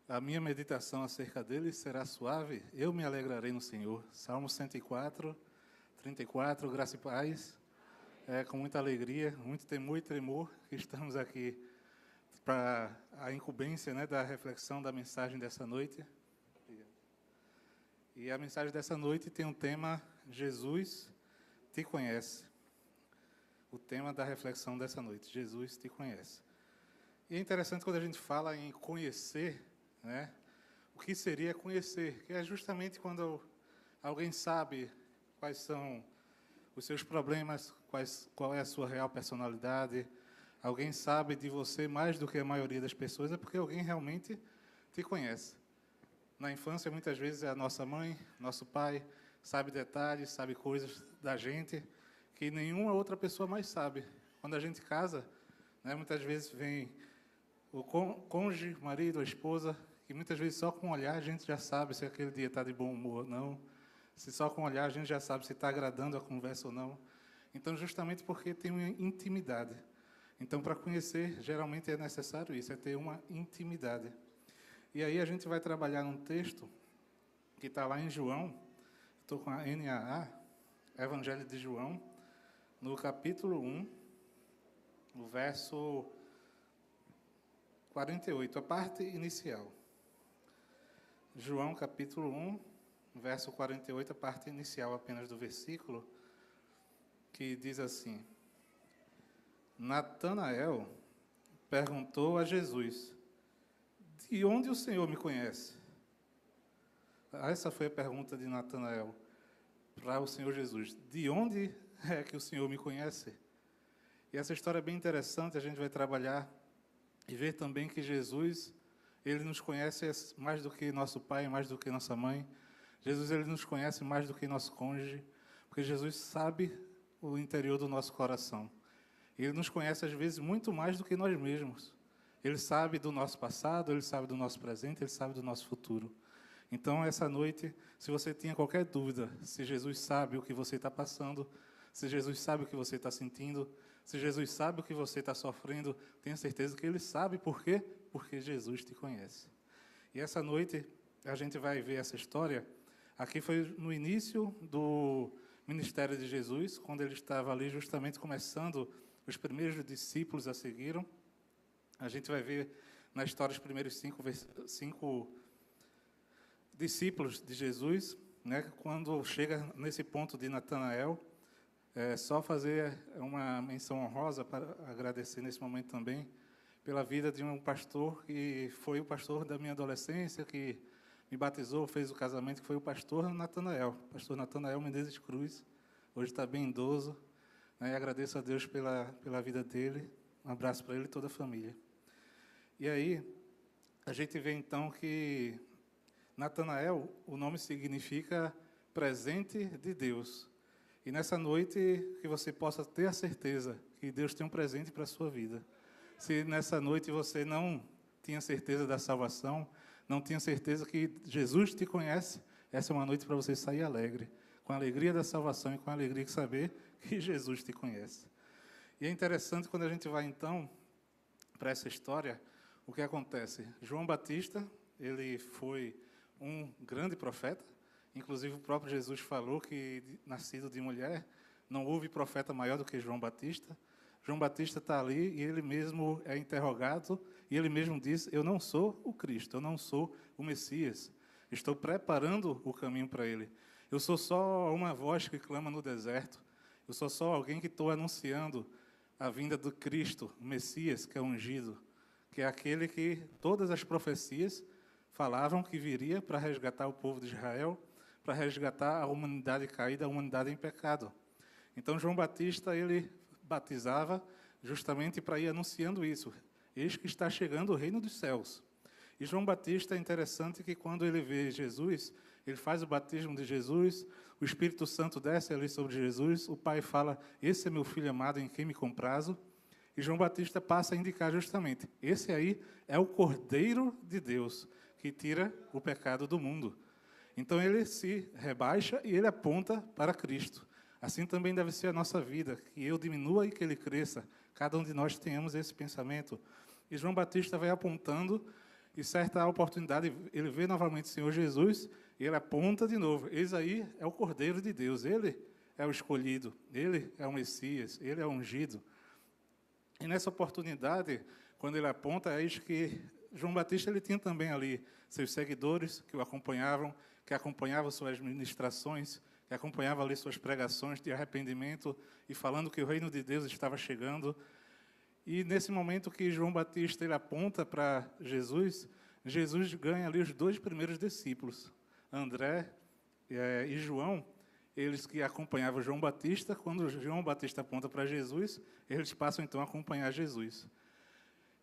A minha meditação acerca dele será suave, eu me alegrarei no Senhor. Salmo 104, 34, graça e paz. É com muita alegria, muito temor e tremor que estamos aqui para a incumbência, da reflexão da mensagem dessa noite. E a mensagem dessa noite tem um tema: Jesus te conhece. O tema da reflexão dessa noite: Jesus te conhece. E é interessante quando a gente fala em conhecer, o que seria conhecer? Que é justamente quando alguém sabe quais são os seus problemas, qual é a sua real personalidade. Alguém sabe de você mais do que a maioria das pessoas, é porque alguém realmente te conhece. Na infância, muitas vezes, é a nossa mãe, nosso pai, sabe detalhes, sabe coisas da gente que nenhuma outra pessoa mais sabe. Quando a gente casa, muitas vezes vem o cônjuge, marido, a esposa, que muitas vezes só com o olhar a gente já sabe se aquele dia está de bom humor ou não, se só com o olhar a gente já sabe se está agradando a conversa ou não. Então, justamente porque tem uma intimidade. Então, para conhecer, geralmente é necessário isso, é ter uma intimidade. E aí a gente vai trabalhar num texto que está lá em João, estou com a NAA, Evangelho de João, no capítulo 1, no verso 48, a parte inicial. João, capítulo 1, verso 48, a parte inicial apenas do versículo, que diz assim: Natanael perguntou a Jesus: de onde o Senhor me conhece? Essa foi a pergunta de Natanael para o Senhor Jesus. De onde é que o Senhor me conhece? E essa história é bem interessante, a gente vai trabalhar e ver também que Jesus, ele nos conhece mais do que nosso pai, mais do que nossa mãe. Jesus, ele nos conhece mais do que nosso cônjuge, porque Jesus sabe o interior do nosso coração. Ele nos conhece, às vezes, muito mais do que nós mesmos. Ele sabe do nosso passado, ele sabe do nosso presente, ele sabe do nosso futuro. Então, essa noite, se você tinha qualquer dúvida, se Jesus sabe o que você está passando, se Jesus sabe o que você está sentindo, se Jesus sabe o que você está sofrendo, tenha certeza que ele sabe. Por quê? Porque Jesus te conhece. E essa noite, a gente vai ver essa história. Aqui foi no início do ministério de Jesus, quando ele estava ali justamente começando, os primeiros discípulos a seguiram. A gente vai ver na história os primeiros cinco discípulos de Jesus, quando chega nesse ponto de Natanael. Só fazer uma menção honrosa para agradecer nesse momento também pela vida de um pastor que foi o pastor da minha adolescência, que me batizou, fez o casamento, que foi o pastor Natanael Menezes Cruz. Hoje está bem idoso, e agradeço a Deus pela vida dele. Um abraço para ele e toda a família. E aí, a gente vê então que Natanael, o nome significa presente de Deus. E nessa noite, que você possa ter a certeza que Deus tem um presente para a sua vida. Se nessa noite você não tinha certeza da salvação, não tinha certeza que Jesus te conhece, essa é uma noite para você sair alegre, com a alegria da salvação e com a alegria de saber que Jesus te conhece. E é interessante quando a gente vai, então, para essa história, o que acontece? João Batista, ele foi um grande profeta. Inclusive, o próprio Jesus falou que, nascido de mulher, não houve profeta maior do que João Batista. João Batista está ali e ele mesmo é interrogado, e ele mesmo diz: eu não sou o Cristo, eu não sou o Messias. Estou preparando o caminho para ele. Eu sou só uma voz que clama no deserto. Eu sou só alguém que estou anunciando a vinda do Cristo, o Messias, que é ungido, que é aquele que todas as profecias falavam que viria para resgatar o povo de Israel, para resgatar a humanidade caída, a humanidade em pecado. Então, João Batista, ele batizava justamente para ir anunciando isso. Eis que está chegando o reino dos céus. E João Batista, é interessante que quando ele vê Jesus, ele faz o batismo de Jesus, o Espírito Santo desce ali sobre Jesus, o Pai fala: esse é meu filho amado em quem me comprazo. E João Batista passa a indicar justamente: esse aí é o Cordeiro de Deus, que tira o pecado do mundo. Então, ele se rebaixa e ele aponta para Cristo. Assim também deve ser a nossa vida, que eu diminua e que ele cresça. Cada um de nós tenhamos esse pensamento. E João Batista vai apontando E certa oportunidade, ele vê novamente o Senhor Jesus, e ele aponta de novo. Eis aí é o Cordeiro de Deus, ele é o escolhido, ele é o Messias, ele é o ungido. E nessa oportunidade, quando ele aponta, eis que João Batista ele tinha também ali seus seguidores que o acompanhavam, que acompanhavam suas ministrações, que acompanhavam ali suas pregações de arrependimento e falando que o reino de Deus estava chegando. E nesse momento que João Batista ele aponta para Jesus, Jesus ganha ali os 2 primeiros discípulos, André e João, eles que acompanhavam João Batista. Quando João Batista aponta para Jesus, eles passam então a acompanhar Jesus.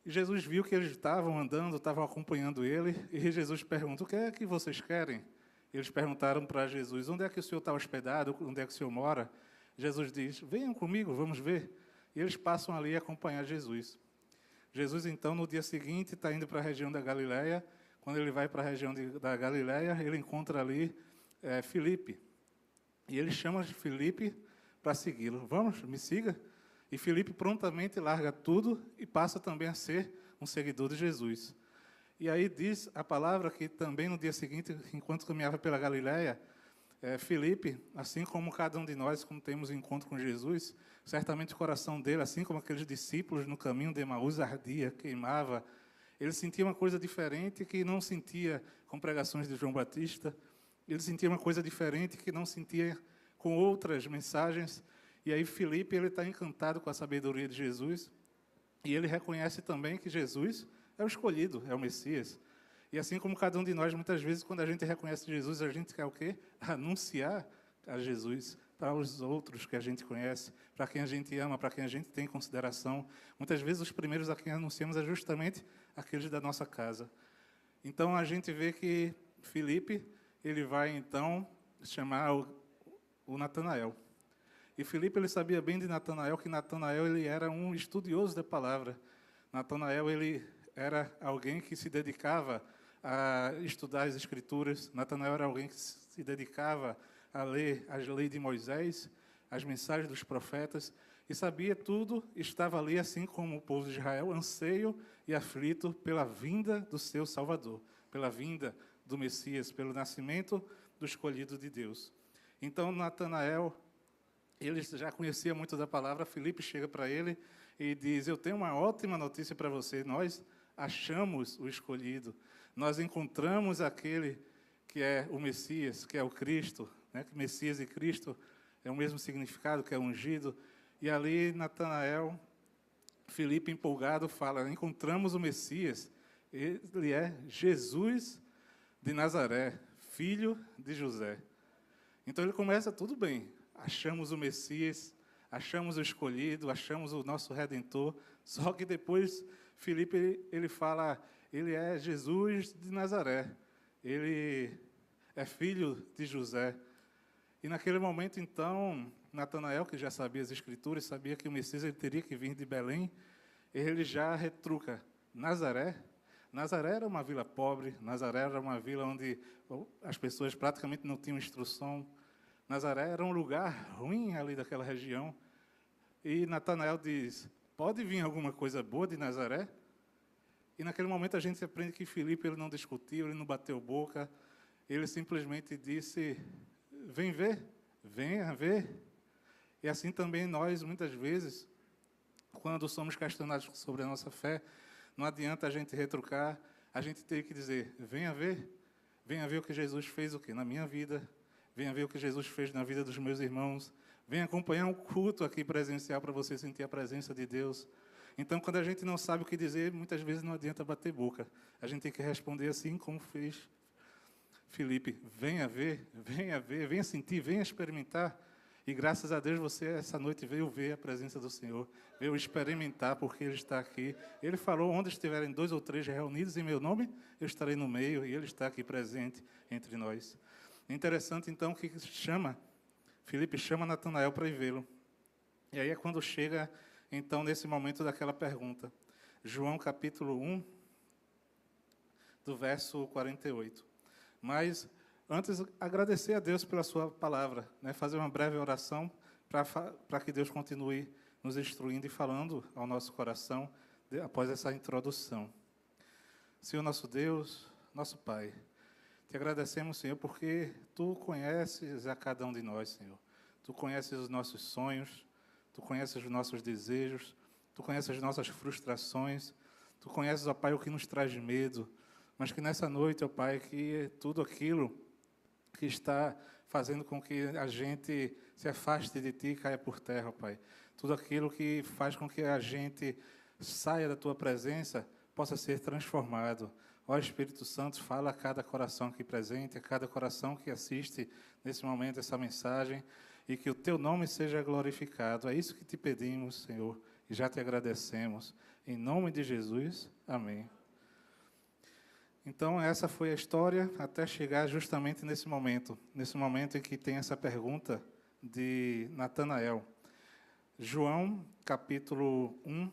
E Jesus viu que eles estavam andando, estavam acompanhando ele, e Jesus pergunta: o que é que vocês querem? Eles perguntaram para Jesus: onde é que o Senhor está hospedado? Onde é que o Senhor mora? Jesus diz: venham comigo, vamos ver. E eles passam ali a acompanhar Jesus. Jesus, então, no dia seguinte, está indo para a região da Galileia. Quando ele vai para a região da Galileia, ele encontra ali Filipe. E ele chama Filipe para segui-lo. Vamos, me siga. E Filipe prontamente larga tudo e passa também a ser um seguidor de Jesus. E aí diz a palavra que também no dia seguinte, enquanto caminhava pela Galileia, Filipe, assim como cada um de nós, quando temos um encontro com Jesus, certamente o coração dele, assim como aqueles discípulos no caminho de Emaús, ardia, queimava. Ele sentia uma coisa diferente que não sentia com pregações de João Batista. Ele sentia uma coisa diferente que não sentia com outras mensagens. E aí Filipe está encantado com a sabedoria de Jesus. E ele reconhece também que Jesus é o escolhido, é o Messias. E assim como cada um de nós, muitas vezes, quando a gente reconhece Jesus, a gente quer o quê? Anunciar a Jesus para os outros que a gente conhece, para quem a gente ama, para quem a gente tem consideração. Muitas vezes, os primeiros a quem anunciamos é justamente aqueles da nossa casa. Então, a gente vê que Filipe, ele vai, então, chamar o Natanael. E Filipe, ele sabia bem de Natanael, que Natanael ele era um estudioso da palavra. Natanael, ele era alguém que se dedicava a estudar as Escrituras. Natanael era alguém que se dedicava a ler as leis de Moisés, as mensagens dos profetas, e sabia tudo, estava ali, assim como o povo de Israel, anseio e aflito pela vinda do seu Salvador, pela vinda do Messias, pelo nascimento do escolhido de Deus. Então, Natanael, ele já conhecia muito da palavra. Filipe chega para ele e diz: eu tenho uma ótima notícia para você, nós achamos o escolhido, nós encontramos aquele que é o Messias, que é o Cristo, né? Que Messias e Cristo é o mesmo significado, que é ungido. E ali Natanael, Filipe empolgado fala: encontramos o Messias, ele é Jesus de Nazaré, filho de José. Então ele começa tudo bem, achamos o Messias, achamos o escolhido, achamos o nosso Redentor. Só que depois Filipe ele fala: ele é Jesus de Nazaré, ele é filho de José. E naquele momento, então, Natanael, que já sabia as Escrituras, sabia que o Messias ele teria que vir de Belém, ele já retruca: Nazaré? Nazaré era uma vila pobre, Nazaré era uma vila onde as pessoas praticamente não tinham instrução. Nazaré era um lugar ruim ali daquela região. E Natanael diz: pode vir alguma coisa boa de Nazaré? E naquele momento a gente aprende que Filipe ele não discutiu, ele não bateu boca, ele simplesmente disse: vem ver, venha ver. E assim também nós, muitas vezes, quando somos questionados sobre a nossa fé, não adianta a gente retrucar, a gente tem que dizer: venha ver o que Jesus fez na minha vida, venha ver o que Jesus fez na vida dos meus irmãos, venha acompanhar um culto aqui presencial para você sentir a presença de Deus. Então, quando a gente não sabe o que dizer, muitas vezes não adianta bater boca. A gente tem que responder assim como fez Filipe: venha ver, venha sentir, venha experimentar. E graças a Deus você, essa noite, veio ver a presença do Senhor, veio experimentar, porque Ele está aqui. Ele falou: onde estiverem 2 ou 3 reunidos em meu nome, eu estarei no meio, e Ele está aqui presente entre nós. Interessante, então, que Filipe chama Natanael para ir vê-lo. E aí é quando chega, então, nesse momento daquela pergunta. João, capítulo 1, do verso 48. Mas, antes, agradecer a Deus pela sua palavra, né? Fazer uma breve oração para que Deus continue nos instruindo e falando ao nosso coração após essa introdução. Senhor nosso Deus, nosso Pai, te agradecemos, Senhor, porque Tu conheces a cada um de nós, Senhor. Tu conheces os nossos sonhos, Tu conheces os nossos desejos, Tu conheces as nossas frustrações, Tu conheces, ó Pai, o que nos traz medo, mas que nessa noite, ó Pai, que tudo aquilo que está fazendo com que a gente se afaste de Ti caia por terra, ó Pai. Tudo aquilo que faz com que a gente saia da Tua presença possa ser transformado. Ó Espírito Santo, fala a cada coração aqui presente, a cada coração que assiste nesse momento essa mensagem, e que o Teu nome seja glorificado. É isso que te pedimos, Senhor, e já te agradecemos. Em nome de Jesus, amém. Então, essa foi a história até chegar justamente nesse momento em que tem essa pergunta de Natanael. João, capítulo 1,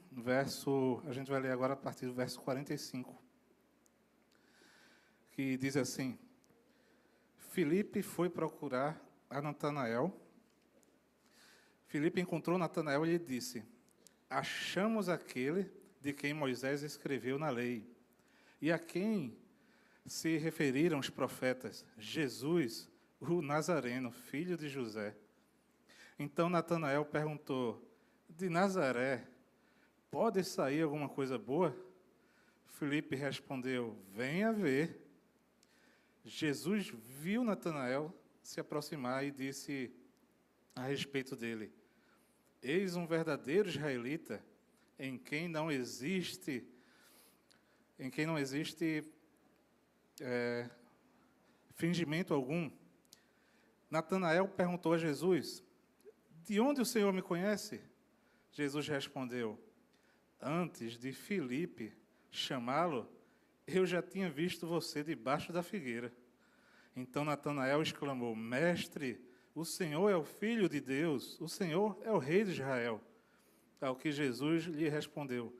a gente vai ler agora a partir do verso 45, que diz assim: Filipe foi procurar a Natanael. Filipe encontrou Natanael e lhe disse: achamos aquele de quem Moisés escreveu na lei, e a quem se referiram os profetas, Jesus, o Nazareno, filho de José. Então Natanael perguntou: de Nazaré pode sair alguma coisa boa? Filipe respondeu: venha ver. Jesus viu Natanael se aproximar e disse a respeito dele: eis um verdadeiro israelita, em quem não existe fingimento algum. Natanael perguntou a Jesus: de onde o Senhor me conhece? Jesus respondeu: antes de Filipe chamá-lo, eu já tinha visto você debaixo da figueira. Então Natanael exclamou: mestre, o Senhor é o Filho de Deus, o Senhor é o Rei de Israel. Ao que Jesus lhe respondeu: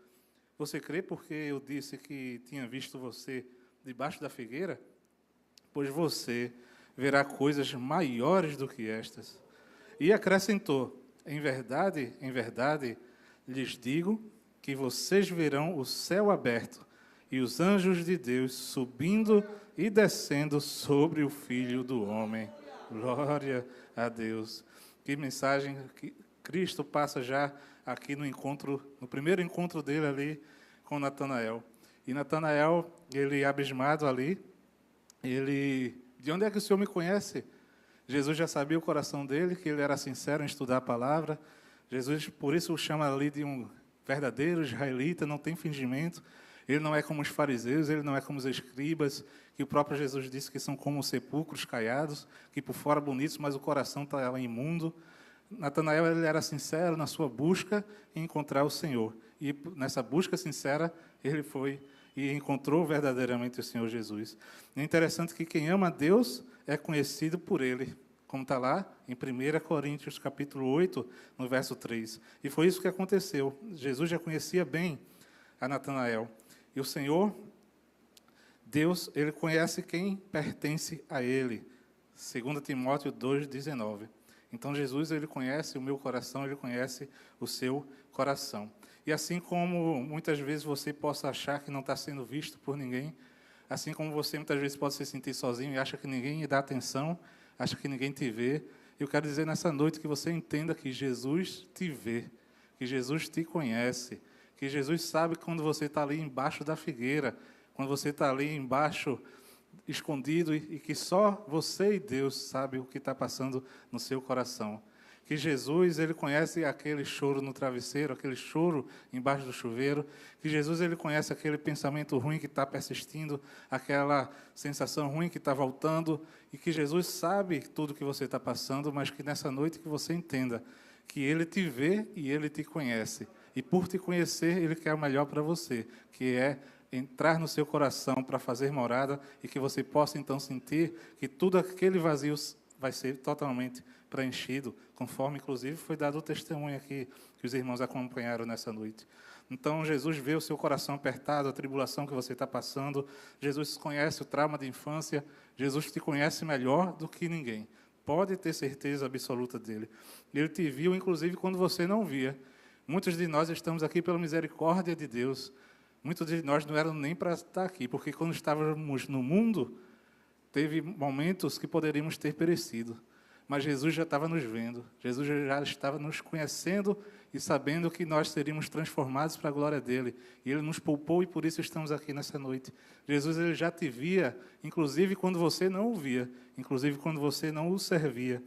você crê porque eu disse que tinha visto você debaixo da figueira? Pois você verá coisas maiores do que estas. E acrescentou: em verdade, lhes digo que vocês verão o céu aberto e os anjos de Deus subindo e descendo sobre o Filho do Homem. Glória a Deus. Que mensagem que Cristo passa já aqui no primeiro encontro dele ali com Natanael. E Natanael, ele abismado ali, de onde é que o Senhor me conhece? Jesus já sabia o coração dele, que ele era sincero em estudar a palavra. Jesus, por isso, o chama ali de um verdadeiro israelita, não tem fingimento. Ele não é como os fariseus, ele não é como os escribas, que o próprio Jesus disse que são como sepulcros caiados, que por fora bonitos, mas o coração está imundo. Natanael, ele era sincero na sua busca em encontrar o Senhor. E nessa busca sincera, ele foi e encontrou verdadeiramente o Senhor Jesus. É interessante que quem ama a Deus é conhecido por Ele, como está lá em 1 Coríntios, capítulo 8, no verso 3. E foi isso que aconteceu. Jesus já conhecia bem a Natanael. E o Senhor, Deus, Ele conhece quem pertence a Ele. 2 Timóteo 2,19. Então, Jesus, Ele conhece o meu coração, Ele conhece o seu coração. E assim como muitas vezes você possa achar que não está sendo visto por ninguém, assim como você muitas vezes pode se sentir sozinho e acha que ninguém lhe dá atenção, acha que ninguém te vê, eu quero dizer nessa noite que você entenda que Jesus te vê, que Jesus te conhece, que Jesus sabe quando você está ali embaixo da figueira, quando você está ali embaixo, escondido, e que só você e Deus sabe o que está passando no seu coração. Que Jesus, Ele conhece aquele choro no travesseiro, aquele choro embaixo do chuveiro. Que Jesus, Ele conhece aquele pensamento ruim que está persistindo, aquela sensação ruim que está voltando. E que Jesus sabe tudo que você está passando, mas que nessa noite que você entenda que Ele te vê e Ele te conhece. E por te conhecer, Ele quer o melhor para você, que é entrar no seu coração para fazer morada e que você possa então sentir que tudo aquele vazio vai ser totalmente preenchido, conforme, inclusive, foi dado o testemunho aqui, que os irmãos acompanharam nessa noite. Então, Jesus vê o seu coração apertado, a tribulação que você está passando. Jesus conhece o trauma de infância. Jesus te conhece melhor do que ninguém. Pode ter certeza absoluta dele. Ele te viu, inclusive, quando você não via. Muitos de nós estamos aqui pela misericórdia de Deus, Muitos de nós não eram nem para estar aqui, porque quando estávamos no mundo, teve momentos que poderíamos ter perecido. Mas Jesus já estava nos vendo, Jesus já estava nos conhecendo e sabendo que nós seríamos transformados para a glória dele. E ele nos poupou e por isso estamos aqui nessa noite. Jesus ele já te via, inclusive quando você não o via, inclusive quando você não o servia.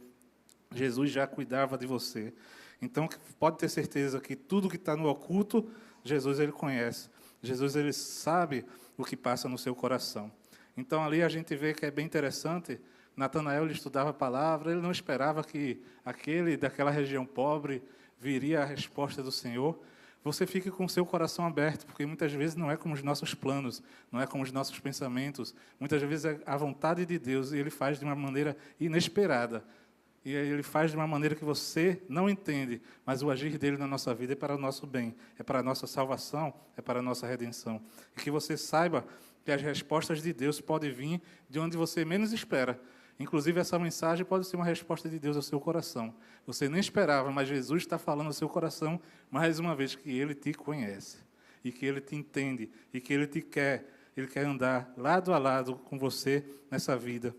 Jesus já cuidava de você. Então, pode ter certeza que tudo que está no oculto, Jesus ele conhece. Jesus ele sabe o que passa no seu coração. Então, ali a gente vê que é bem interessante. Natanael ele estudava a palavra, ele não esperava que aquele daquela região pobre viria a resposta do Senhor. Você fique com o seu coração aberto, porque muitas vezes não é como os nossos planos, não é como os nossos pensamentos. Muitas vezes é a vontade de Deus e ele faz de uma maneira inesperada. E ele faz de uma maneira que você não entende, mas o agir dele na nossa vida é para o nosso bem, é para a nossa salvação, é para a nossa redenção. E que você saiba que as respostas de Deus podem vir de onde você menos espera. Inclusive, essa mensagem pode ser uma resposta de Deus ao seu coração. Você nem esperava, mas Jesus está falando ao seu coração, mais uma vez, que Ele te conhece, e que Ele te entende, e que Ele quer andar lado a lado com você nessa vida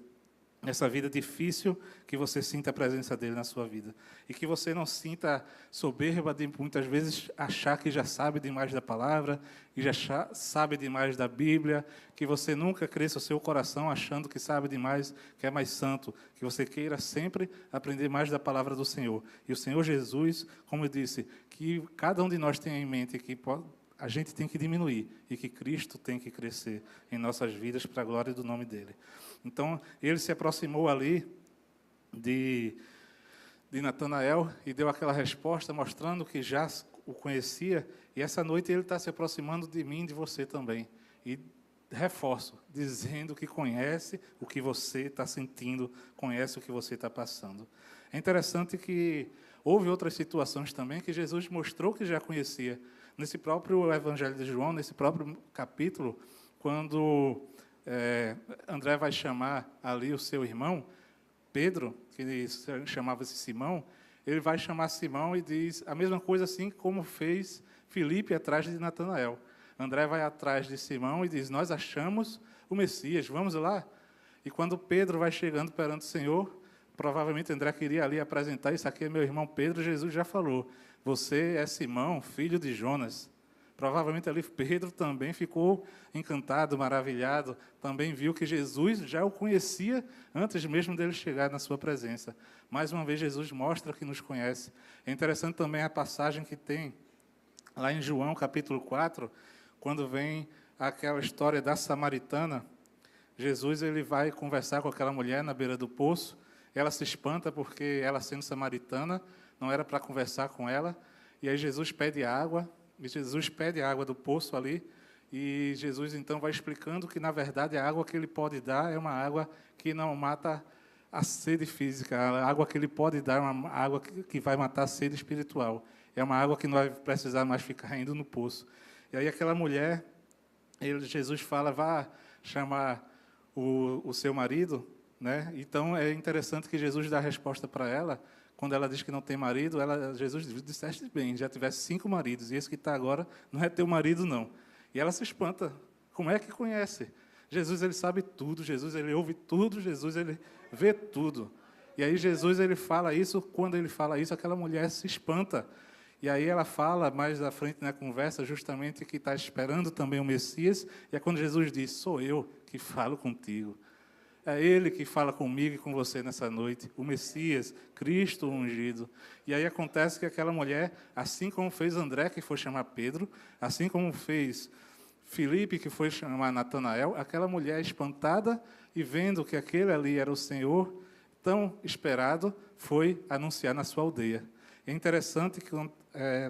difícil, que você sinta a presença dele na sua vida. E que você não sinta soberba de, muitas vezes, achar que já sabe demais da palavra, que já sabe demais da Bíblia, que você nunca cresça o seu coração achando que sabe demais, que é mais santo, que você queira sempre aprender mais da palavra do Senhor. E o Senhor Jesus, como eu disse, que cada um de nós tenha em mente que a gente tem que diminuir e que Cristo tem que crescer em nossas vidas para a glória do nome dele. Então, ele se aproximou ali de Natanael e deu aquela resposta mostrando que já o conhecia, e essa noite ele está se aproximando de mim e de você também. E reforço, dizendo que conhece o que você está sentindo, conhece o que você está passando. É interessante que houve outras situações também que Jesus mostrou que já conhecia. Nesse próprio Evangelho de João, nesse próprio capítulo, quando André vai chamar ali o seu irmão, Pedro, que chamava-se Simão, ele vai chamar Simão e diz a mesma coisa assim como fez Filipe atrás de Natanael. André vai atrás de Simão e diz, nós achamos o Messias, vamos lá? E quando Pedro vai chegando perante o Senhor, provavelmente André queria ali apresentar, isso aqui é meu irmão Pedro, Jesus já falou, você é Simão, filho de Jonas. Provavelmente ali Pedro também ficou encantado, maravilhado, também viu que Jesus já o conhecia antes mesmo dele chegar na sua presença. Mais uma vez, Jesus mostra que nos conhece. É interessante também a passagem que tem lá em João, capítulo 4, quando vem aquela história da samaritana. Jesus ele vai conversar com aquela mulher na beira do poço, ela se espanta porque ela, sendo samaritana, não era para conversar com ela, e aí Jesus pede água, e Jesus pede a água do poço ali, e Jesus então vai explicando que, na verdade, a água que ele pode dar é uma água que não mata a sede física, a água que ele pode dar é uma água que vai matar a sede espiritual, é uma água que não vai precisar mais ficar indo no poço. E aí aquela mulher, Jesus fala, vá chamar o seu marido, né? Então é interessante que Jesus dá a resposta para ela. Quando ela diz que não tem marido, Jesus diz, disseste bem, já tivesse 5 maridos, e esse que está agora não é teu marido, não. E ela se espanta. Como é que conhece? Jesus, ele sabe tudo, Jesus, ele ouve tudo, Jesus, ele vê tudo. E aí Jesus, ele fala isso, quando ele fala isso, aquela mulher se espanta. E aí ela fala, mais à frente na conversa, justamente que está esperando também o Messias, e é quando Jesus diz, sou eu que falo contigo. É Ele que fala comigo e com você nessa noite, o Messias, Cristo ungido. E aí acontece que aquela mulher, assim como fez André, que foi chamar Pedro, assim como fez Filipe, que foi chamar Natanael, aquela mulher espantada e vendo que aquele ali era o Senhor, tão esperado, foi anunciar na sua aldeia. É interessante que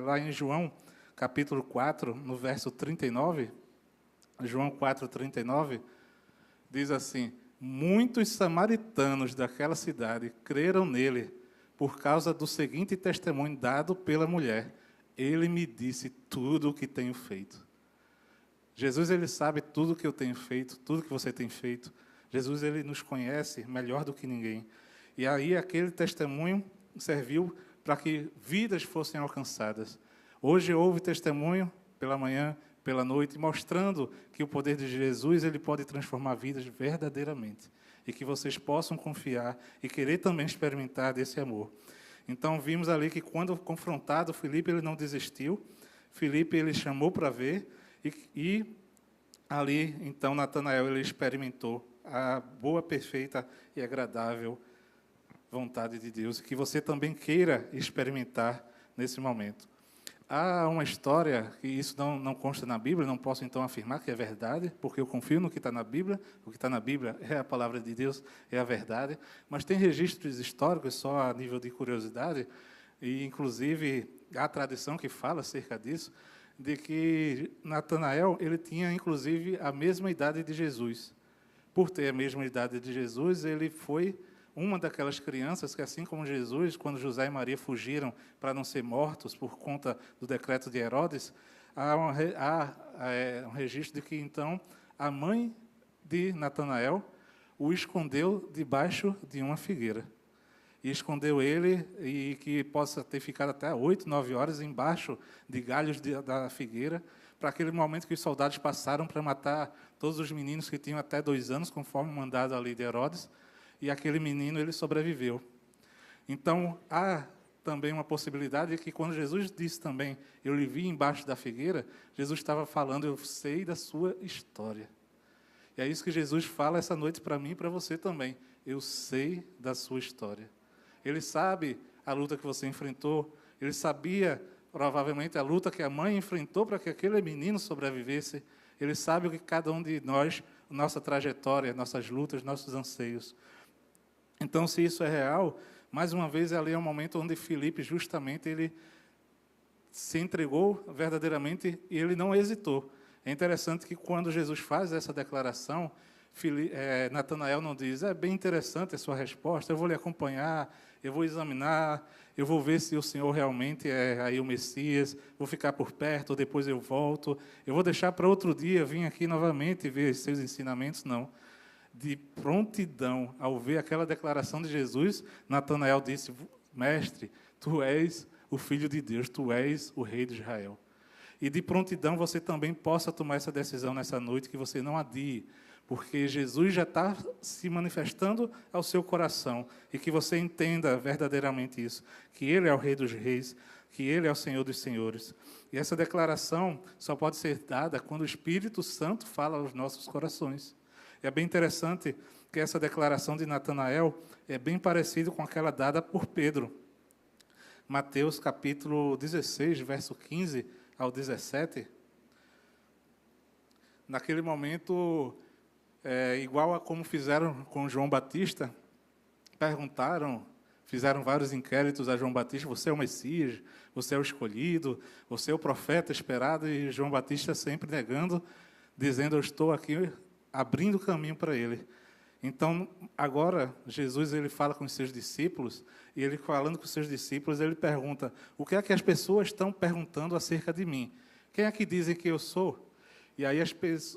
lá em João, capítulo 4, no verso 39, João 4, 39, diz assim, muitos samaritanos daquela cidade creram nele por causa do seguinte testemunho dado pela mulher. Ele me disse tudo o que tenho feito. Jesus, ele sabe tudo o que eu tenho feito, tudo que você tem feito. Jesus, ele nos conhece melhor do que ninguém. E aí aquele testemunho serviu para que vidas fossem alcançadas. Hoje houve testemunho pela manhã, pela noite, mostrando que o poder de Jesus ele pode transformar vidas verdadeiramente. E que vocês possam confiar e querer também experimentar desse amor. Então, vimos ali que, quando confrontado, Filipe ele não desistiu. Filipe ele chamou para ver. E ali, então, Natanael ele experimentou a boa, perfeita e agradável vontade de Deus. Que você também queira experimentar nesse momento. Há uma história, que isso não consta na Bíblia, não posso então afirmar que é verdade, porque eu confio no que está na Bíblia, o que está na Bíblia é a palavra de Deus, é a verdade, mas tem registros históricos, só a nível de curiosidade, e inclusive há tradição que fala acerca disso, de que Natanael ele tinha inclusive a mesma idade de Jesus. Por ter a mesma idade de Jesus, ele foi uma daquelas crianças que, assim como Jesus, quando José e Maria fugiram para não ser mortos por conta do decreto de Herodes, há um registro de que, então, a mãe de Natanael o escondeu debaixo de uma figueira. E escondeu ele, e que possa ter ficado até 8, 9 horas embaixo de galhos da figueira, para aquele momento que os soldados passaram para matar todos os meninos que tinham até 2 anos, conforme mandado ali de Herodes, e aquele menino ele sobreviveu. Então, há também uma possibilidade de que, quando Jesus disse também, eu lhe vi embaixo da figueira, Jesus estava falando, eu sei da sua história. E é isso que Jesus fala essa noite para mim e para você também. Eu sei da sua história. Ele sabe a luta que você enfrentou, ele sabia, provavelmente, a luta que a mãe enfrentou para que aquele menino sobrevivesse. Ele sabe o que cada um de nós, nossa trajetória, nossas lutas, nossos anseios. Então, se isso é real, mais uma vez, ali é um momento onde Filipe, justamente, ele se entregou verdadeiramente e ele não hesitou. É interessante que, quando Jesus faz essa declaração, Natanael não diz, é bem interessante a sua resposta, eu vou lhe acompanhar, eu vou examinar, eu vou ver se o Senhor realmente é aí o Messias, vou ficar por perto, depois eu volto, eu vou deixar para outro dia vir aqui novamente e ver seus ensinamentos. Não. De prontidão, ao ver aquela declaração de Jesus, Natanael disse, mestre, tu és o Filho de Deus, tu és o Rei de Israel. E de prontidão você também possa tomar essa decisão nessa noite, que você não adie, porque Jesus já está se manifestando ao seu coração, e que você entenda verdadeiramente isso, que Ele é o Rei dos Reis, que Ele é o Senhor dos Senhores. E essa declaração só pode ser dada quando o Espírito Santo fala aos nossos corações. É bem interessante que essa declaração de Natanael é bem parecida com aquela dada por Pedro. Mateus capítulo 16, verso 15 ao 17. Naquele momento, igual a como fizeram com João Batista, fizeram vários inquéritos a João Batista, você é o Messias, você é o escolhido, você é o profeta esperado, e João Batista sempre negando, dizendo, eu estou aqui abrindo caminho para ele. Então, agora, Jesus ele fala com os seus discípulos, e ele falando com os seus discípulos, ele pergunta, o que é que as pessoas estão perguntando acerca de mim? Quem é que dizem que eu sou? E aí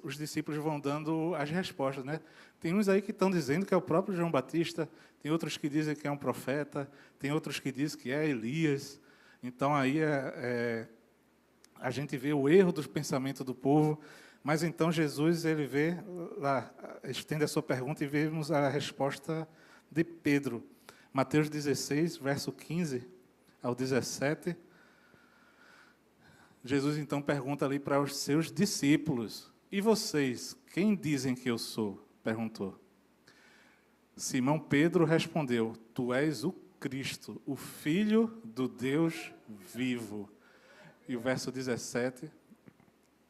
os discípulos vão dando as respostas, né? Tem uns aí que estão dizendo que é o próprio João Batista, tem outros que dizem que é um profeta, tem outros que dizem que é Elias. Então, aí a gente vê o erro do pensamento do povo. Mas então Jesus ele vê lá, estende a sua pergunta, e vemos a resposta de Pedro. Mateus 16, verso 15 ao 17. Jesus então pergunta ali para os seus discípulos, e vocês, quem dizem que eu sou? Perguntou. Simão Pedro respondeu, tu és o Cristo, o Filho do Deus vivo. E o verso 17,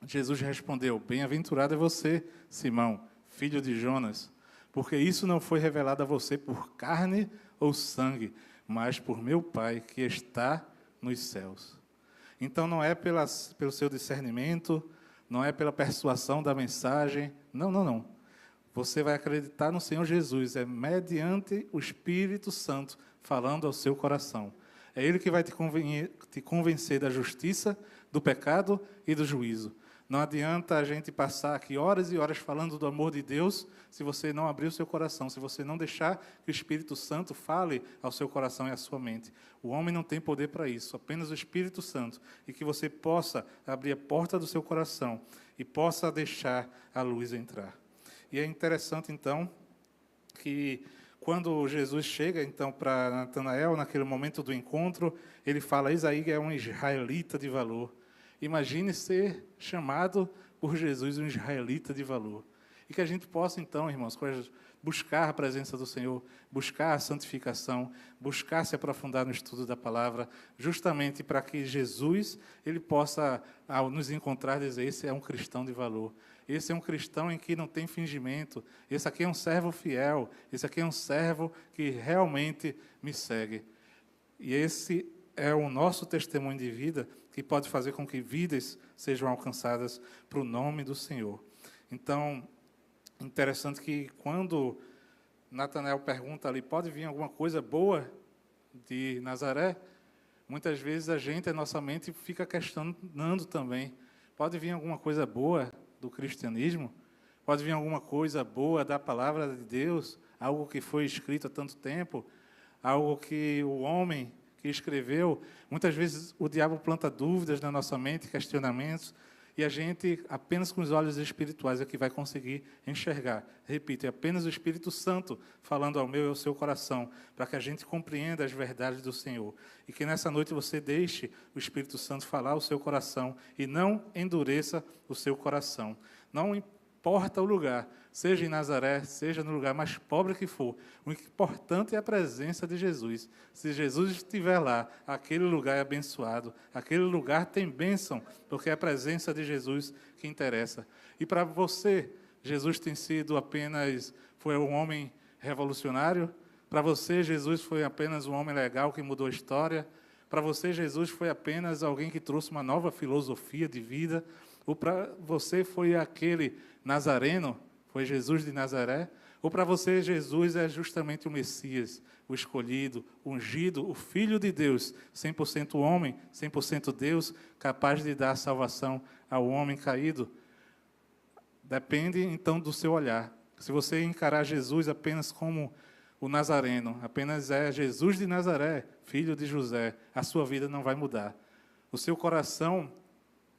Jesus respondeu, bem-aventurado é você, Simão, filho de Jonas, porque isso não foi revelado a você por carne ou sangue, mas por meu Pai que está nos céus. Então, não é pelo seu discernimento, não é pela persuasão da mensagem, não. Você vai acreditar no Senhor Jesus, é mediante o Espírito Santo falando ao seu coração. É Ele que vai te convencer da justiça, do pecado e do juízo. Não adianta a gente passar aqui horas e horas falando do amor de Deus se você não abrir o seu coração, se você não deixar que o Espírito Santo fale ao seu coração e à sua mente. O homem não tem poder para isso, apenas o Espírito Santo. E que você possa abrir a porta do seu coração e possa deixar a luz entrar. E é interessante, então, que quando Jesus chega, então, para Natanael, naquele momento do encontro, ele fala, eis aí que é um israelita de valor. Imagine ser chamado por Jesus um israelita de valor. E que a gente possa, então, irmãos, buscar a presença do Senhor, buscar a santificação, buscar se aprofundar no estudo da palavra, justamente para que Jesus ele possa, ao nos encontrar, dizer, esse é um cristão de valor. Esse é um cristão em que não tem fingimento. Esse aqui é um servo fiel. Esse aqui é um servo que realmente me segue. E esse é o nosso testemunho de vida que pode fazer com que vidas sejam alcançadas para o nome do Senhor. Então, interessante que quando Natanael pergunta ali, pode vir alguma coisa boa de Nazaré? Muitas vezes a nossa mente fica questionando também. Pode vir alguma coisa boa do cristianismo? Pode vir alguma coisa boa da palavra de Deus? Algo que foi escrito há tanto tempo? Algo que o homem que escreveu? Muitas vezes o diabo planta dúvidas na nossa mente, questionamentos, e a gente, apenas com os olhos espirituais, é que vai conseguir enxergar. Repito, é apenas o Espírito Santo falando ao meu e ao seu coração, para que a gente compreenda as verdades do Senhor. E que nessa noite você deixe o Espírito Santo falar ao seu coração e não endureça o seu coração. Não importa o lugar, seja em Nazaré, seja no lugar mais pobre que for, o importante é a presença de Jesus. Se Jesus estiver lá, aquele lugar é abençoado, aquele lugar tem bênção, porque é a presença de Jesus que interessa. E para você, Jesus foi um homem revolucionário? Para você, Jesus foi apenas um homem legal que mudou a história? Para você, Jesus foi apenas alguém que trouxe uma nova filosofia de vida? Ou para você foi aquele nazareno, foi Jesus de Nazaré? Ou para você, Jesus é justamente o Messias, o escolhido, o ungido, o Filho de Deus, 100% homem, 100% Deus, capaz de dar salvação ao homem caído? Depende, então, do seu olhar. Se você encarar Jesus apenas como o nazareno, apenas é Jesus de Nazaré, filho de José, a sua vida não vai mudar. O seu coração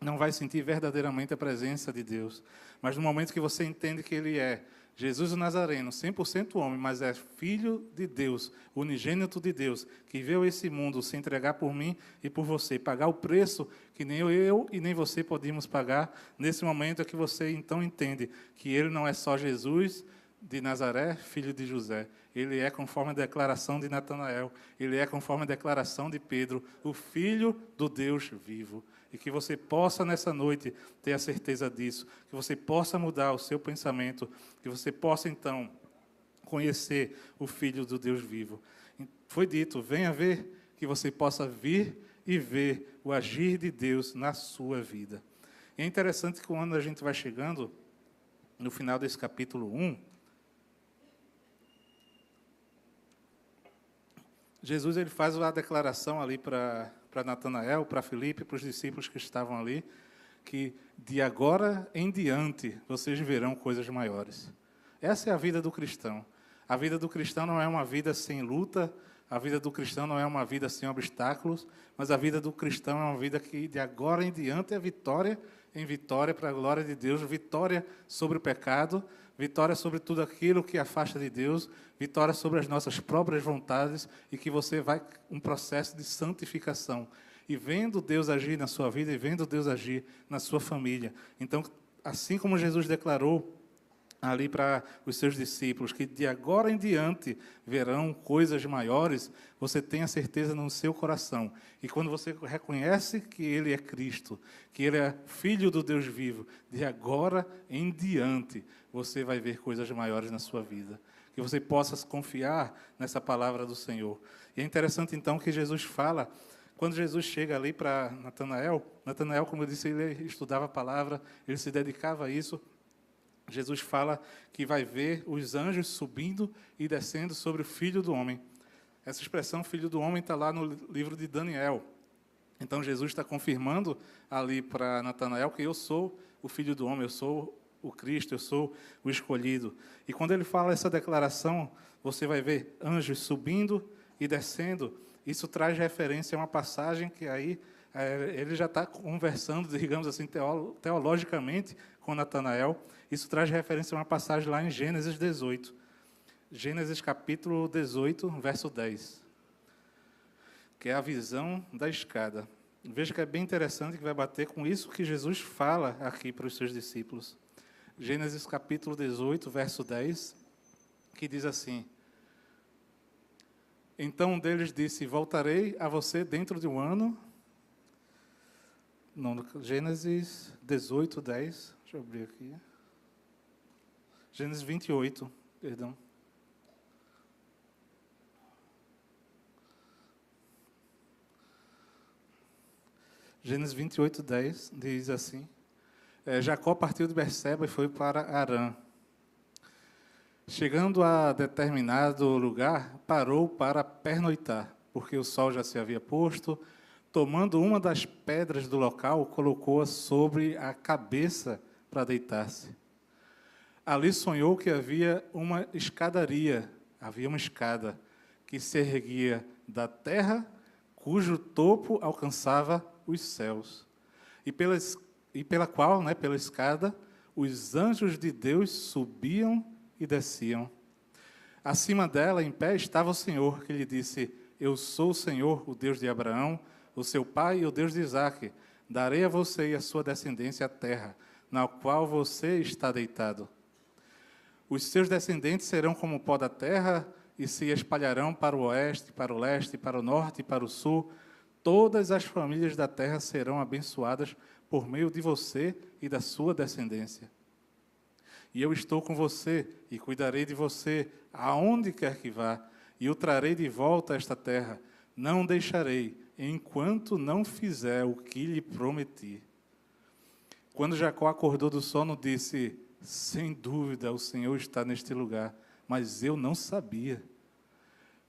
não vai sentir verdadeiramente a presença de Deus. Mas no momento que você entende que Ele é Jesus o Nazareno, 100% homem, mas é Filho de Deus, unigênito de Deus, que veio a esse mundo se entregar por mim e por você, pagar o preço que nem eu e nem você podíamos pagar, nesse momento é que você então entende que Ele não é só Jesus de Nazaré, filho de José. Ele é, conforme a declaração de Natanael, Ele é, conforme a declaração de Pedro, o Filho do Deus vivo. E que você possa, nessa noite, ter a certeza disso, que você possa mudar o seu pensamento, que você possa, então, conhecer o Filho do Deus vivo. Foi dito, venha ver, que você possa vir e ver o agir de Deus na sua vida. E é interessante que quando a gente vai chegando no final desse capítulo 1, Jesus ele faz a declaração ali para Natanael, para Filipe, para os discípulos que estavam ali, que de agora em diante vocês verão coisas maiores. Essa é a vida do cristão. A vida do cristão não é uma vida sem luta, a vida do cristão não é uma vida sem obstáculos, mas a vida do cristão é uma vida que de agora em diante é vitória em vitória para a glória de Deus, vitória sobre o pecado, vitória sobre tudo aquilo que afasta de Deus, vitória sobre as nossas próprias vontades, e que você vai um processo de santificação. E vendo Deus agir na sua vida, e vendo Deus agir na sua família. Então, assim como Jesus declarou ali para os seus discípulos, que de agora em diante verão coisas maiores, você tem a certeza no seu coração. E quando você reconhece que Ele é Cristo, que Ele é Filho do Deus vivo, de agora em diante, você vai ver coisas maiores na sua vida. Que você possa confiar nessa palavra do Senhor. E é interessante, então, que Jesus fala, quando Jesus chega ali para Natanael, como eu disse, ele estudava a palavra, ele se dedicava a isso. Jesus fala que vai ver os anjos subindo e descendo sobre o Filho do Homem. Essa expressão, Filho do Homem, está lá no livro de Daniel. Então, Jesus está confirmando ali para Natanael que eu sou o Filho do Homem, eu sou o Cristo, eu sou o escolhido. E quando ele fala essa declaração, você vai ver anjos subindo e descendo. Isso traz referência a uma passagem que aí ele já está conversando, digamos assim, teologicamente com Natanael. Isso traz referência a uma passagem lá em Gênesis 18. Gênesis capítulo 18, verso 10. Que é a visão da escada. Veja que é bem interessante, que vai bater com isso que Jesus fala aqui para os seus discípulos. Gênesis capítulo 18, verso 10, que diz assim: Então um deles disse, voltarei a você dentro de um ano. Não, Gênesis 18, 10. Deixa eu abrir aqui. Gênesis 28, perdão. Gênesis 28, 10 diz assim: Jacó partiu de Berseba e foi para Harã. Chegando a determinado lugar, parou para pernoitar, porque o sol já se havia posto. Tomando uma das pedras do local, colocou-a sobre a cabeça para deitar-se. Ali sonhou que havia uma escadaria, havia uma escada, que se erguia da terra, cujo topo alcançava os céus. E pela qual, pela escada, os anjos de Deus subiam e desciam. Acima dela, em pé, estava o Senhor, que lhe disse: Eu sou o Senhor, o Deus de Abraão, o seu pai e o Deus de Isaque. Darei a você e a sua descendência a terra, na qual você está deitado. Os seus descendentes serão como o pó da terra e se espalharão para o oeste, para o leste, para o norte e para o sul. Todas as famílias da terra serão abençoadas por meio de você e da sua descendência. E eu estou com você e cuidarei de você aonde quer que vá, e o trarei de volta a esta terra. Não deixarei, enquanto não fizer o que lhe prometi. Quando Jacó acordou do sono, disse: Sem dúvida, o Senhor está neste lugar, mas eu não sabia.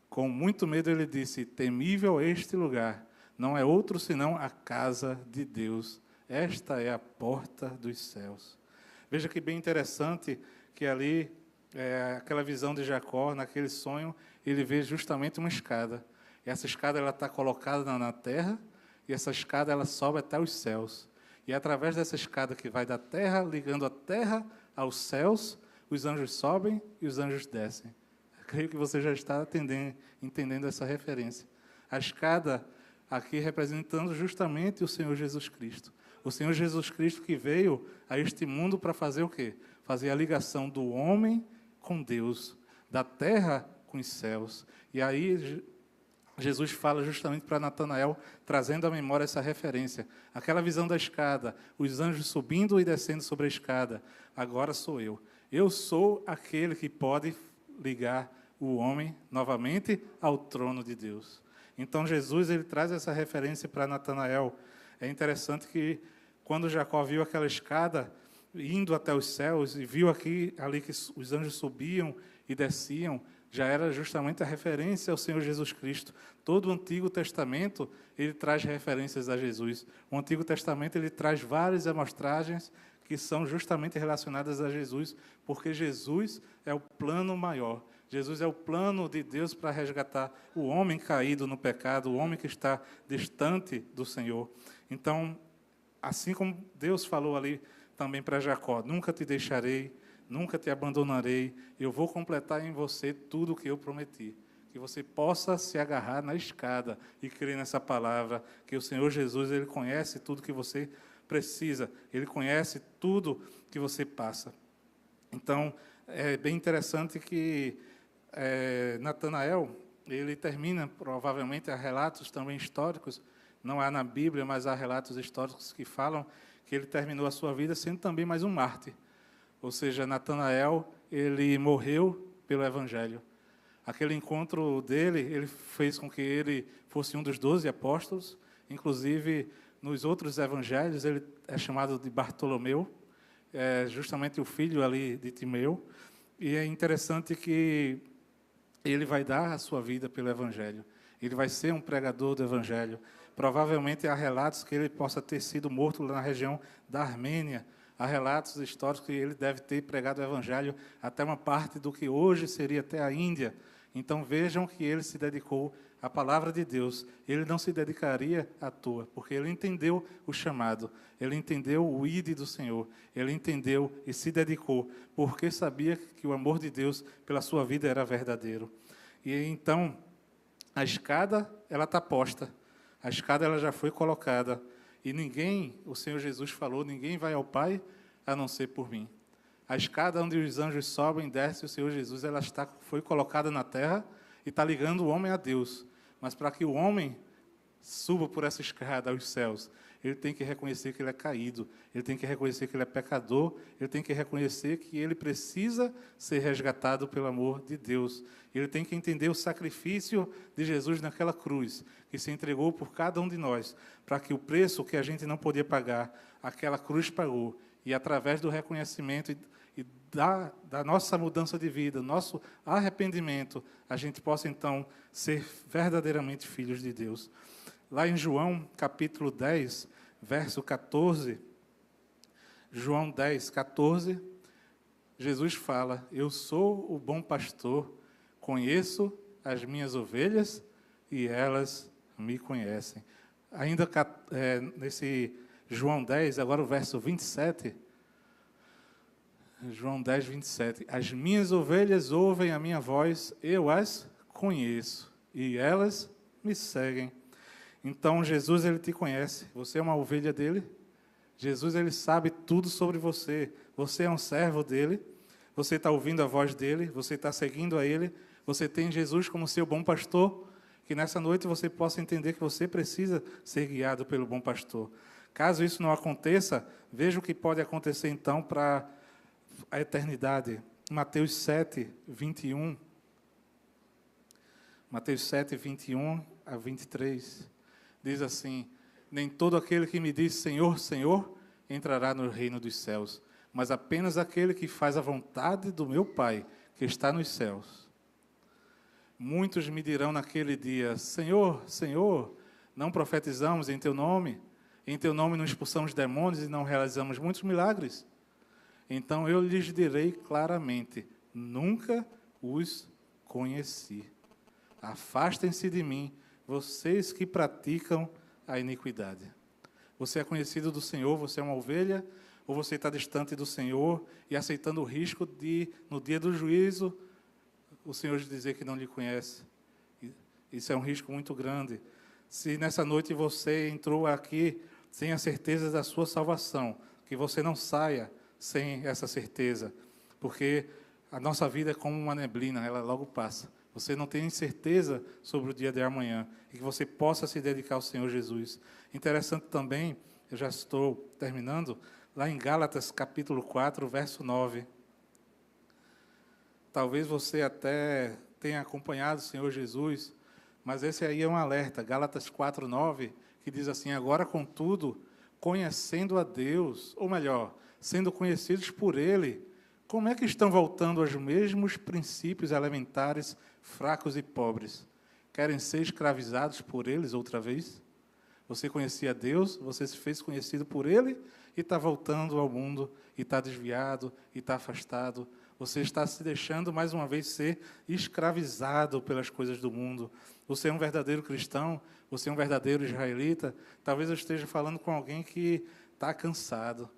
Com muito medo ele disse: Temível é este lugar, não é outro senão a casa de Deus. Esta é a porta dos céus. Veja que bem interessante que ali, aquela visão de Jacó, naquele sonho, ele vê justamente uma escada. E essa escada ela está colocada na terra, e essa escada ela sobe até os céus. E através dessa escada que vai da terra, ligando a terra aos céus, os anjos sobem e os anjos descem. Eu creio que você já está entendendo essa referência. A escada aqui representando justamente o Senhor Jesus Cristo. O Senhor Jesus Cristo que veio a este mundo para fazer o quê? Fazer a ligação do homem com Deus, da terra com os céus. E aí Jesus fala justamente para Natanael, trazendo à memória essa referência. Aquela visão da escada, os anjos subindo e descendo sobre a escada. Agora sou eu. Eu sou aquele que pode ligar o homem novamente ao trono de Deus. Então Jesus ele traz essa referência para Natanael. É interessante que quando Jacó viu aquela escada indo até os céus e viu ali que os anjos subiam e desciam, já era justamente a referência ao Senhor Jesus Cristo. Todo o Antigo Testamento ele traz referências a Jesus. O Antigo Testamento ele traz várias amostragens que são justamente relacionadas a Jesus, porque Jesus é o plano maior. Jesus é o plano de Deus para resgatar o homem caído no pecado, o homem que está distante do Senhor. Então, assim como Deus falou ali também para Jacó: Nunca te deixarei, nunca te abandonarei, eu vou completar em você tudo o que eu prometi. Que você possa se agarrar na escada e crer nessa palavra, que o Senhor Jesus ele conhece tudo que você precisa, Ele conhece tudo que você passa. Então, é bem interessante que Natanael, ele termina, provavelmente, há relatos também históricos, não há na Bíblia, mas há relatos históricos que falam que ele terminou a sua vida sendo também mais um mártir. Ou seja, Natanael, ele morreu pelo Evangelho. Aquele encontro dele, ele fez com que ele fosse um dos 12 apóstolos. Inclusive, nos outros evangelhos, ele é chamado de Bartolomeu, justamente o filho ali de Timeu. E é interessante que ele vai dar a sua vida pelo Evangelho. Ele vai ser um pregador do Evangelho. Provavelmente há relatos que ele possa ter sido morto lá na região da Armênia, Há relatos históricos que ele deve ter pregado o evangelho até uma parte do que hoje seria até a Índia. Então vejam que ele se dedicou à palavra de Deus. Ele não se dedicaria à toa, porque ele entendeu o chamado, ele entendeu o ide do Senhor, ele entendeu e se dedicou, porque sabia que o amor de Deus pela sua vida era verdadeiro. E então, a escada, ela está posta, a escada ela já foi colocada, e ninguém, o Senhor Jesus falou, ninguém vai ao Pai a não ser por mim. A escada onde os anjos sobem e descem, o Senhor Jesus, foi colocada na terra e está ligando o homem a Deus. Mas para que o homem suba por essa escada aos céus, ele tem que reconhecer que ele é caído, ele tem que reconhecer que ele é pecador, ele tem que reconhecer que ele precisa ser resgatado pelo amor de Deus. Ele tem que entender o sacrifício de Jesus naquela cruz, que se entregou por cada um de nós, para que o preço que a gente não podia pagar, aquela cruz pagou. E através do reconhecimento e da nossa mudança de vida, nosso arrependimento, a gente possa, então, ser verdadeiramente filhos de Deus. Lá em João, capítulo 10, verso 14, João 10, 14, Jesus fala, eu sou o bom pastor, conheço as minhas ovelhas e elas me conhecem. Ainda nesse João 10, agora o verso 27, João 10, 27. As minhas ovelhas ouvem a minha voz, eu as conheço, e elas me seguem. Então, Jesus, ele te conhece. Você é uma ovelha dele. Jesus, ele sabe tudo sobre você. Você é um servo dele. Você está ouvindo a voz dele. Você está seguindo a ele. Você tem Jesus como seu bom pastor. Que nessa noite você possa entender que você precisa ser guiado pelo bom pastor. Caso isso não aconteça, veja o que pode acontecer, então, para a eternidade. Mateus 7, 21. Mateus 7, 21 a 23. Diz assim, nem todo aquele que me diz Senhor, Senhor, entrará no reino dos céus, mas apenas aquele que faz a vontade do meu Pai, que está nos céus. Muitos me dirão naquele dia, Senhor, Senhor, não profetizamos em Teu nome não expulsamos demônios e não realizamos muitos milagres? Então eu lhes direi claramente, nunca os conheci. Afastem-se de mim, vocês que praticam a iniquidade. Você é conhecido do Senhor, você é uma ovelha, ou você está distante do Senhor e aceitando o risco de, no dia do juízo, o Senhor dizer que não lhe conhece. Isso é um risco muito grande. Se nessa noite você entrou aqui sem a certeza da sua salvação, que você não saia sem essa certeza, porque a nossa vida é como uma neblina, ela logo passa. Você não tem certeza sobre o dia de amanhã, e que você possa se dedicar ao Senhor Jesus. Interessante também, eu já estou terminando, lá em Gálatas, capítulo 4, verso 9. Talvez você até tenha acompanhado o Senhor Jesus, mas esse aí é um alerta, Gálatas 4, 9, que diz assim, agora, contudo, conhecendo a Deus, ou melhor, sendo conhecidos por Ele, como é que estão voltando aos mesmos princípios elementares, fracos e pobres? Querem ser escravizados por eles outra vez? Você conhecia Deus, você se fez conhecido por Ele, e está voltando ao mundo, e está desviado, e está afastado. Você está se deixando, mais uma vez, ser escravizado pelas coisas do mundo. Você é um verdadeiro cristão, você é um verdadeiro israelita. Talvez eu esteja falando com alguém que está cansado,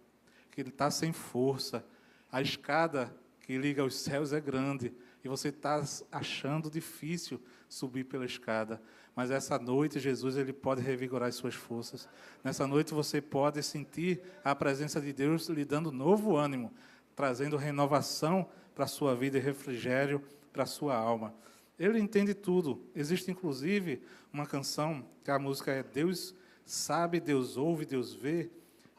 que está sem força. A escada que liga aos céus é grande, e você está achando difícil subir pela escada. Mas essa noite, Jesus, ele pode revigorar as suas forças. Nessa noite, você pode sentir a presença de Deus lhe dando novo ânimo, trazendo renovação para a sua vida e refrigério para a sua alma. Ele entende tudo. Existe, inclusive, uma canção, que a música é Deus sabe, Deus ouve, Deus vê,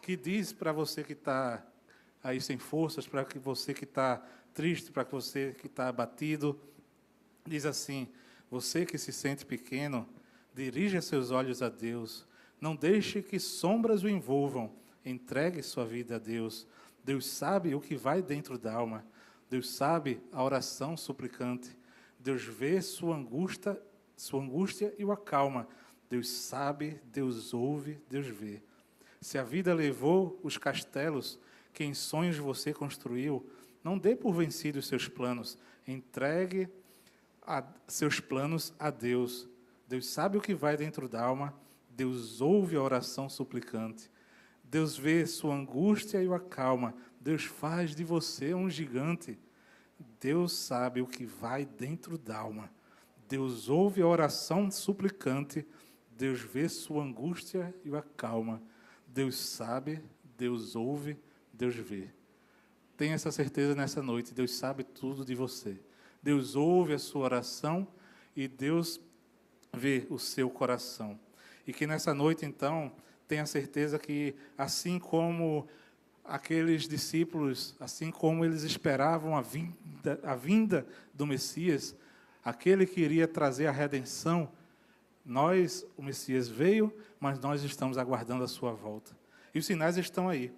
que diz para você que está aí sem forças, para você que está triste, para você que está abatido, diz assim, você que se sente pequeno, dirija seus olhos a Deus, não deixe que sombras o envolvam, entregue sua vida a Deus. Deus sabe o que vai dentro da alma, Deus sabe a oração suplicante, Deus vê sua angústia e o acalma, Deus sabe, Deus ouve, Deus vê. Se a vida levou os castelos, que em sonhos você construiu, não dê por vencido os seus planos. Entregue seus planos a Deus. Deus sabe o que vai dentro da alma. Deus ouve a oração suplicante. Deus vê sua angústia e o acalma. Deus faz de você um gigante. Deus sabe o que vai dentro da alma. Deus ouve a oração suplicante. Deus vê sua angústia e o acalma. Deus sabe, Deus ouve, Deus vê. Tenha essa certeza nessa noite. Deus sabe tudo de você. Deus ouve a sua oração e Deus vê o seu coração. E que nessa noite, então, tenha certeza que, assim como aqueles discípulos, assim como eles esperavam a vinda do Messias, aquele que iria trazer a redenção, o Messias veio, mas nós estamos aguardando a sua volta. E os sinais estão aí.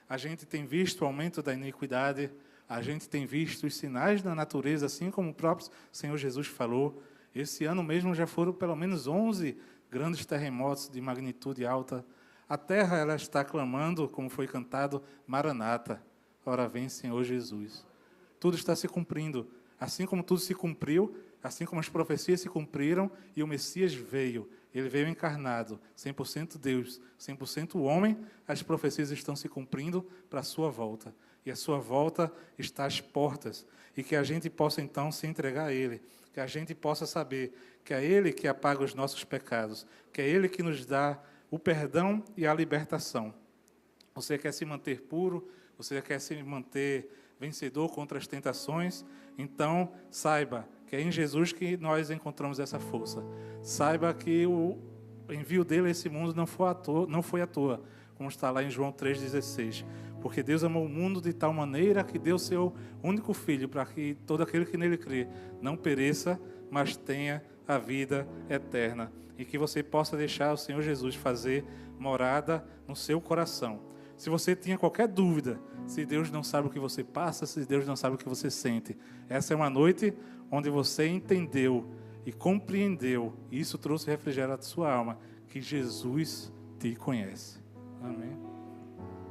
A gente tem visto o aumento da iniquidade, a gente tem visto os sinais da natureza, assim como o próprio Senhor Jesus falou. Esse ano mesmo já foram pelo menos 11 grandes terremotos de magnitude alta. A terra ela está clamando, como foi cantado, Maranata, ora vem Senhor Jesus. Tudo está se cumprindo. Assim como tudo se cumpriu, assim como as profecias se cumpriram e o Messias veio. Ele veio encarnado, 100% Deus, 100% homem, as profecias estão se cumprindo para a sua volta. E a sua volta está às portas. E que a gente possa, então, se entregar a Ele. Que a gente possa saber que é Ele que apaga os nossos pecados. Que é Ele que nos dá o perdão e a libertação. Você quer se manter puro? Você quer se manter vencedor contra as tentações? Então, saiba que é em Jesus que nós encontramos essa força. Saiba que o envio dele a esse mundo não foi à toa, como está lá em João 3,16. Porque Deus amou o mundo de tal maneira que deu seu único Filho, para que todo aquele que nele crê não pereça, mas tenha a vida eterna. E que você possa deixar o Senhor Jesus fazer morada no seu coração. Se você tinha qualquer dúvida, se Deus não sabe o que você passa, se Deus não sabe o que você sente, essa é uma noite onde você entendeu e compreendeu, e isso trouxe refrigério à sua alma, que Jesus te conhece. Amém.